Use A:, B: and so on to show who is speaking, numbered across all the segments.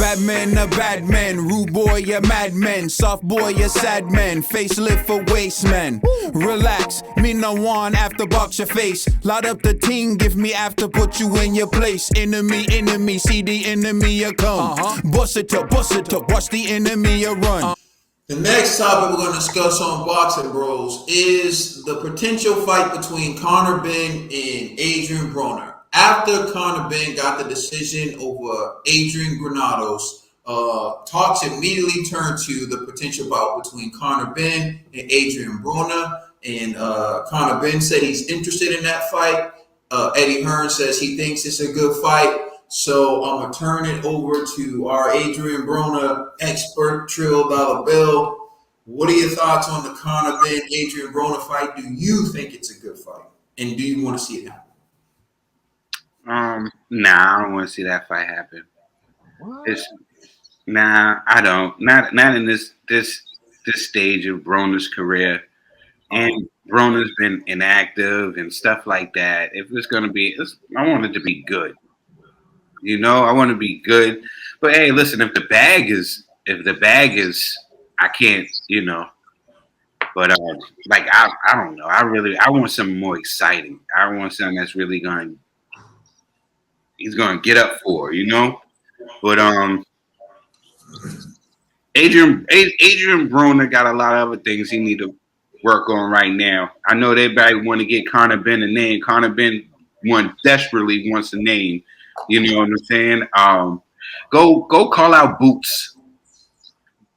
A: Batman a bad man, rude boy a madman, soft boy a sad man, facelift for waste man. Relax, me no one after box your face. Light up the team, give me after put you in your place. Enemy, see the enemy a come. Bust it up, watch the enemy a run.
B: The next topic we're going to discuss on Boxing Bros is the potential fight between Conor Benn and Adrien Broner. After Conor Benn got the decision over Adrien Granados, talks immediately turned to the potential bout between Conor Benn and Adrien Broner. And Conor Benn said he's interested in that fight. Eddie Hearn says he thinks it's a good fight. So I'm going to turn it over to our Adrien Broner expert, Trill Dollar Bill. What are your thoughts on the Conor Benn Adrien Broner fight? Do you think it's a good fight? And do you want to see it happen?
C: Nah, I don't want to see that fight happen. Nah, I don't. Not in this stage of Broner's career. And Broner's been inactive and stuff like that. If it's going to be, I want it to be good. You know, I want to be good. But hey, listen, if the bag is, I can't, you know. But like I don't know. I want something more exciting. I want something that's really he's gonna get up for, you know. But Adrien Broner got a lot of other things he need to work on right now. I know everybody want to get Conor Benn a name. Conor Benn desperately wants a name. You know what I'm saying? Go call out Boots.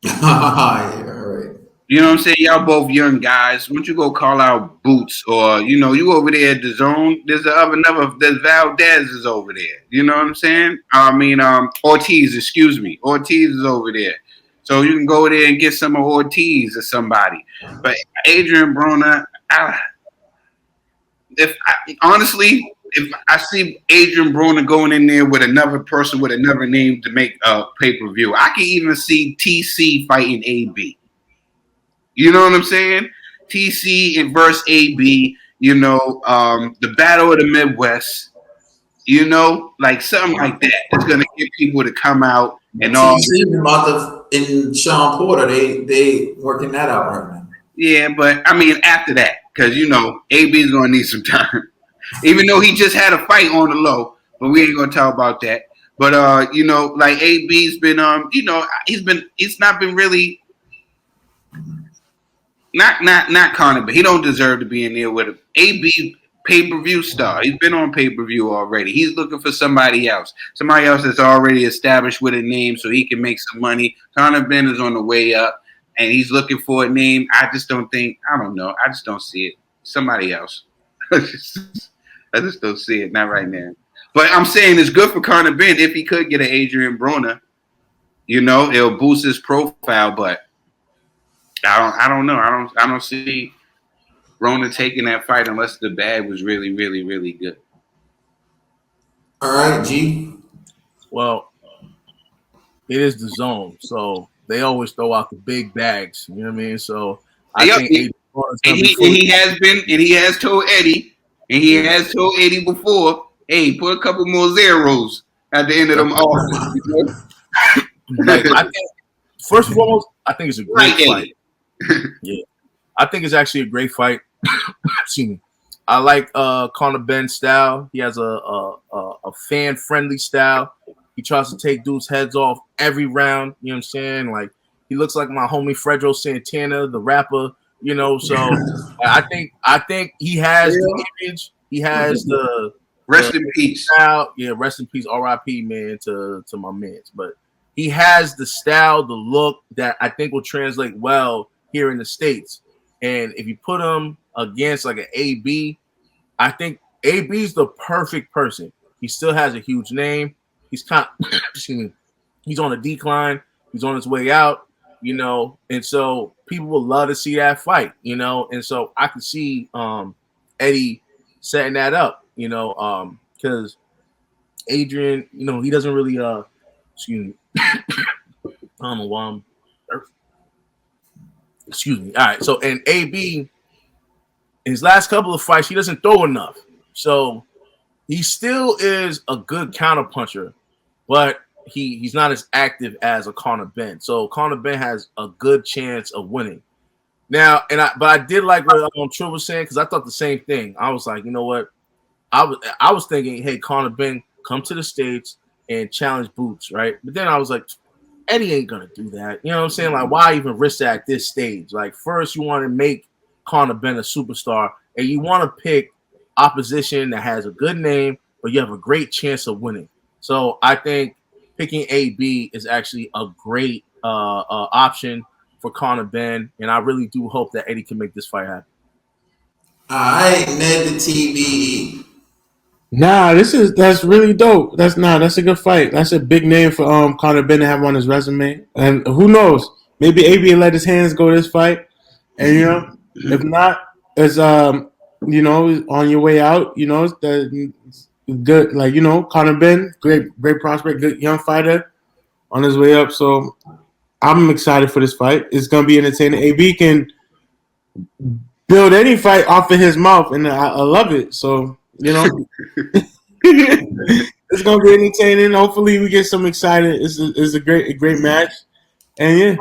B: Yeah, right.
C: You know what I'm saying? Y'all both young guys. Why don't you go call out Boots? Or, you know, you over there at the zone. There's Valdez is over there. You know what I'm saying? I mean, Ortiz, excuse me. Ortiz is over there. So you can go there and get some of Ortiz or somebody. But Adrien Broner, honestly, if I see Adrien Broner going in there with another person with another name to make a pay-per-view, I can even see TC fighting AB. You know what I'm saying? TC and versus AB, you know, the Battle of the Midwest, you know, like something like that. It's going to get people to come out and all.
B: TC and Sean Porter, they working that out right now.
C: Yeah, but I mean, after that, because, you know, AB is going to need some time. Even though he just had a fight on the low, but we ain't gonna talk about that. But you know, like AB's been you know, he's not been really not Conor, but he don't deserve to be in there with him. AB pay-per-view star. He's been on pay-per-view already. He's looking for somebody else that's already established with a name so he can make some money. Conor Benn is on the way up and he's looking for a name. I just don't see it. Somebody else. I just don't see it, not right now. But I'm saying it's good for Conor Benn if he could get an Adrien Broner. You know, it'll boost his profile, but I don't know. I don't see Broner taking that fight unless the bag was really, really, really good.
B: All right, G.
D: Well, it is the zone, so they always throw out the big bags. You know what I mean? So I think
C: he has told Eddie. And he has told Eddie before, hey, put a couple more zeros at the end of them offers.
D: Like, I think, first and foremost, I think it's a great fight. Yeah. I think it's actually a great fight. Excuse me. I like Conor Benn's style. He has a fan-friendly style. He tries to take dudes' heads off every round. You know what I'm saying? Like, he looks like my homie Fredro Santana, the rapper. You know, so I think he has the image. He has the
C: rest in peace.
D: Style. Yeah, rest in peace. R.I.P. man to my mans. But he has the style, the look that I think will translate well here in the States. And if you put him against like an AB, I think AB's the perfect person. He still has a huge name. He's he's on a decline. He's on his way out. You know, and so people would love to see that fight, you know, and so I could see Eddie setting that up, you know, because Adrien, you know, he doesn't really excuse me. I don't know why I'm excuse me. All right, so and AB in his last couple of fights, he doesn't throw enough. So he still is a good counterpuncher, but he's not as active as a Conor Benn. So Conor Benn has a good chance of winning. Now, but I did like what Trill was saying because I thought the same thing. I was like, you know what? I was thinking, hey, Conor Benn, come to the States and challenge Boots, right? But then I was like, Eddie ain't gonna do that. You know what I'm saying? Like, why even risk that at this stage? Like, first you want to make Conor Benn a superstar, and you want to pick opposition that has a good name, but you have a great chance of winning. So I think picking AB is actually a great option for Conor Benn, and I really do hope that Eddie can make this fight happen.
B: I ain't Ned the TBE.
E: Nah, that's really dope. That's a good fight. That's a big name for Conor Benn to have on his resume. And who knows? Maybe AB will let his hands go this fight. And if not, it's on your way out, it's good. Like, Conor Benn, great prospect, good young fighter on his way up. So I'm excited for this fight. It's gonna be entertaining. AB can build any fight off of his mouth, and I love it. So, it's gonna be entertaining. Hopefully, we get some excited. It's a great match, and yeah.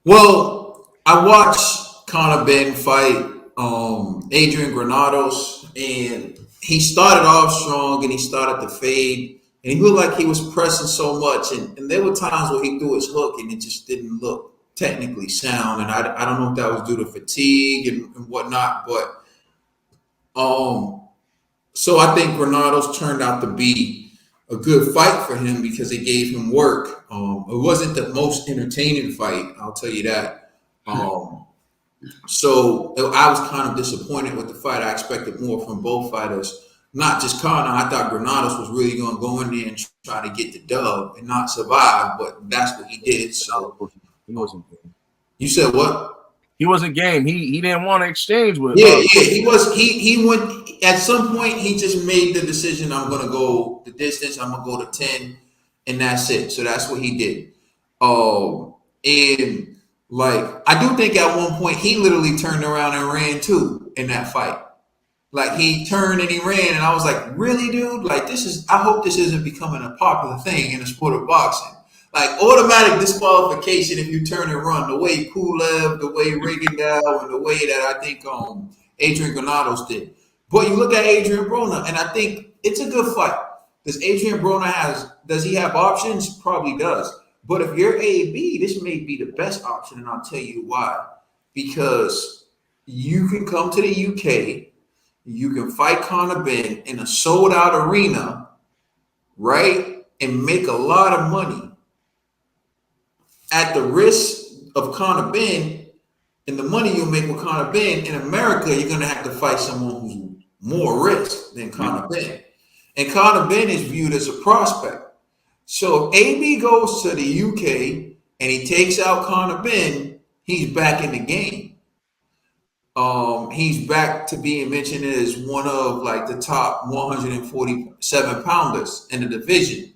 B: Well, I watched Conor Benn fight Adrien Granados, and he started off strong, and he started to fade. And he looked like he was pressing so much. And there were times where he threw his hook and it just didn't look technically sound. And I don't know if that was due to fatigue and whatnot. But so I think Granados turned out to be a good fight for him because it gave him work. It wasn't the most entertaining fight, I'll tell you that. So I was kind of disappointed with the fight. I expected more from both fighters. Not just Conor. I thought Granados was really going to go in there and try to get the dub and not survive, but that's what he did. So
D: he wasn't game.
B: You said what?
D: He wasn't game. He didn't want to exchange with.
B: Yeah. He was. He went at some point. He just made the decision. I'm going to go the distance. I'm going to go to 10, and that's it. So that's what he did. And like I do think at one point he literally turned around and ran too in that fight. Like he turned and he ran, and I was like, "Really, dude? Like this is? I hope this isn't becoming a popular thing in the sport of boxing. Like automatic disqualification if you turn and run. The way Pulev, the way Rigondeaux, and the way that I think Adrien Granados did. But you look at Adrien Broner, and I think it's a good fight. Does Adrien Broner does he have options? Probably does. But if you're AB, this may be the best option, and I'll tell you why. Because you can come to the UK. You can fight Conor Benn in a sold-out arena, right, and make a lot of money at the risk of Conor Benn and the money you'll make with Conor Benn. In America, you're going to have to fight someone who's more risk than Conor Benn. And Conor Benn is viewed as a prospect. So if AB goes to the UK and he takes out Conor Benn, he's back in the game. He's back to being mentioned as one of like the top 147 pounders in the division.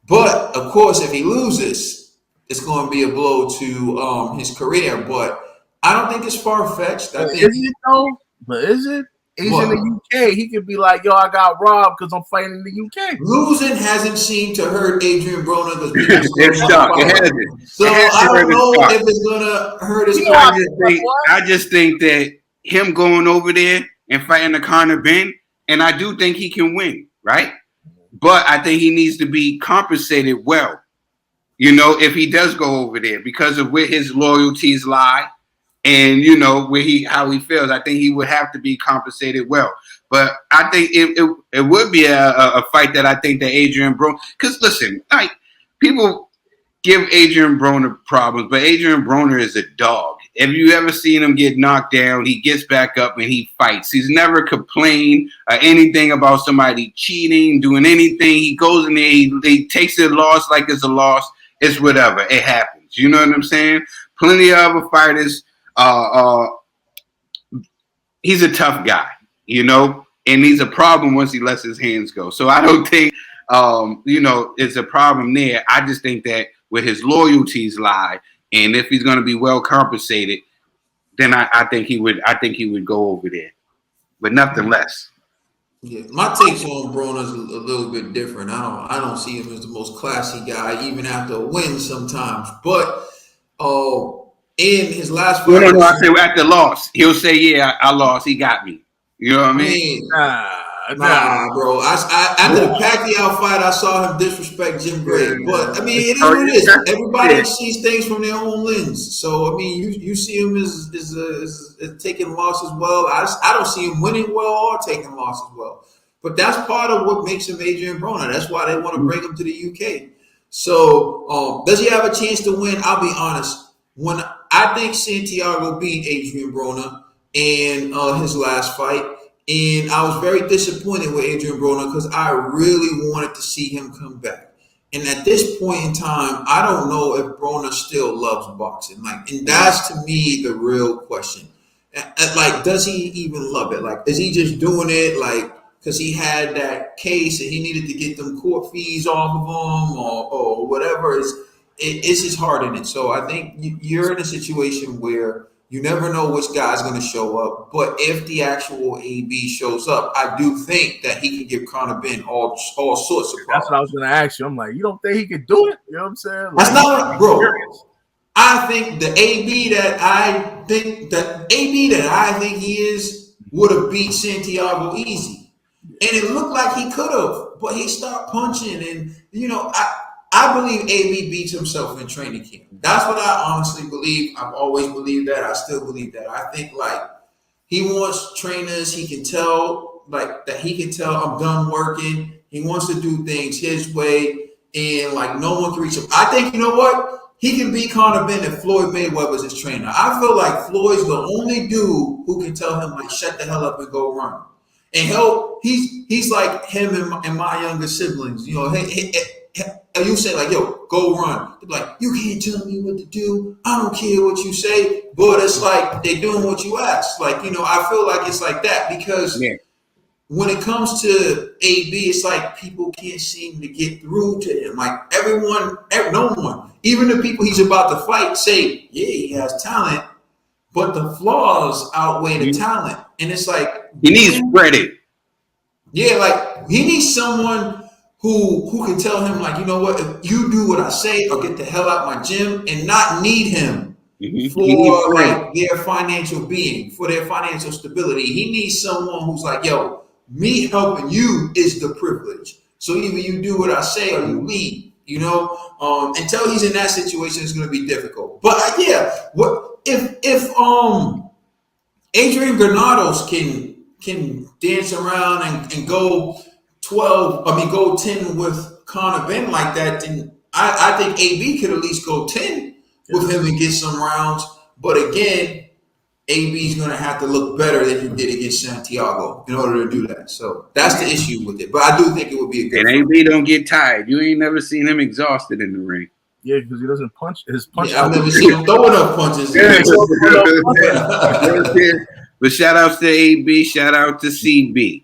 B: But of course, if he loses, it's going to be a blow to his career. But I don't think it's far fetched. I think
D: is it though? But is it? He's in the UK. He could be like, "Yo, I got robbed because I'm fighting in the UK."
B: Losing hasn't seemed to hurt Adrien Broner because
C: it's stuck. It hasn't.
B: So I don't know if it's gonna hurt his
C: career. I just think that him going over there and fighting the Conor Benn, and I do think he can win, right? But I think he needs to be compensated well, if he does go over there because of where his loyalties lie and, how he feels. I think he would have to be compensated well. But I think it would be a fight that I think that Adrien Broner, because listen, like people give Adrien Broner problems, but Adrien Broner is a dog. Have you ever seen him get knocked down? He gets back up and he fights. He's never complained or anything about somebody cheating, doing anything. He goes in there, he takes the loss like it's a loss. It's whatever. It happens. You know what I'm saying? Plenty of other fighters. He's a tough guy, and he's a problem once he lets his hands go. So I don't think, it's a problem there. I just think that where his loyalties lie, and if he's going to be well compensated, then I think he would go over there, but nothing less.
B: Yeah, my takes on Broner's a little bit different. I don't see him as the most classy guy, even after a win sometimes. But in his last
C: No,
B: fight
C: no,
B: with
C: no. I say at the loss, he'll say, "Yeah, I lost. He got me." You know what I
B: I
C: mean?
B: mean,
D: Nah.
B: nah, bro. After the Pacquiao fight, I saw him disrespect Jim Gray. But I mean, it is
C: Oh,
B: what it
C: yeah,
B: is. Everybody
C: yeah.
B: sees things from their own lens. So I mean, you see him as taking loss as well. I don't see him winning well or taking loss as well. But that's part of what makes him Adrien Broner. That's why they want to bring him to the UK. So does he have a chance to win? I'll be honest. When I think Santiago beat Adrien Broner in his last fight. And I was very disappointed with Adrien Broner because I really wanted to see him come back. And at this point in time, I don't know if Broner still loves boxing. Like, and that's to me the real question. Like, does he even love it? Like, is he just doing it like because he had that case and he needed to get them court fees off of him or whatever? It's his heart in it. So I think you're in a situation where you never know which guy's going to show up. But if the actual AB shows up, I do think that he can give Conor Benn all sorts of problems.
D: That's what I was gonna ask you. I'm like, you don't think he could do it? You know what I'm saying? Like,
B: That's not bro. I think the AB that I think he is would have beat Santiago easy, and it looked like he could have, but he stopped punching, and I believe AB beats himself in training camp. That's what I honestly believe. I've always believed that. I still believe that. I think like he wants trainers. He can tell like that. He can tell I'm done working. He wants to do things his way, and like no one can reach him. I think you know what he can beat Conor Benn if Floyd Mayweather's his trainer. I feel like Floyd's the only dude who can tell him like shut the hell up and go run. And he's like him and my younger siblings. You know, you say like, "Yo, go run." They're like, "You can't tell me what to do. I don't care what you say." But it's like they're doing what you ask. Like I feel like it's like that because when it comes to AB, it's like people can't seem to get through to him. Like no one, even the people he's about to fight, say, "Yeah, he has talent." But the flaws outweigh the talent. And it's like
C: he needs credit.
B: Yeah, like he needs someone who can tell him, like, you know what, if you do what I say or get the hell out my gym and not need him for like their financial being, for their financial stability. He needs someone who's like, yo, me helping you is the privilege. So either you do what I say or you leave. Until he's in that situation, it's going to be difficult. But what if Adrian Granados can dance around and go 10 with Conor Benn like that, then I think AB could at least go 10 with him and get some rounds. But again, AB's going to have to look better than he did against Santiago in order to do that. So that's the issue with it. But I do think it would be a good
C: And AB don't get tired. You ain't never seen him exhausted in the ring.
D: Yeah, because he doesn't punch. His punch.
B: I've never seen him throwing up punches.
C: But shout outs to AB. Shout out to CB.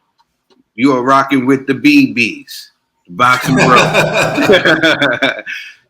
C: You are rocking with the BBs, Boxing Bros.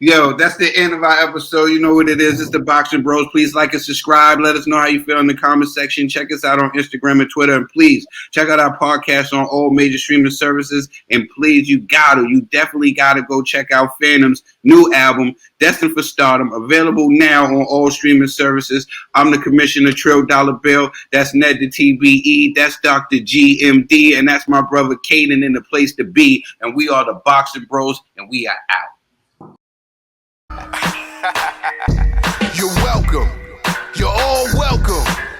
C: Yo, that's the end of our episode. You know what it is. It's the Boxing Bros. Please like and subscribe. Let us know how you feel in the comment section. Check us out on Instagram and Twitter. And please check out our podcast on all major streaming services. And please, you definitely gotta go check out Phantom's new album, Destined for Stardom, available now on all streaming services. I'm the Commissioner Trill Dollar Bill. That's Ned the TBE. That's Dr. GMD. And that's my brother Caden in the place to be. And we are the Boxing Bros. And we are out.
F: You're welcome.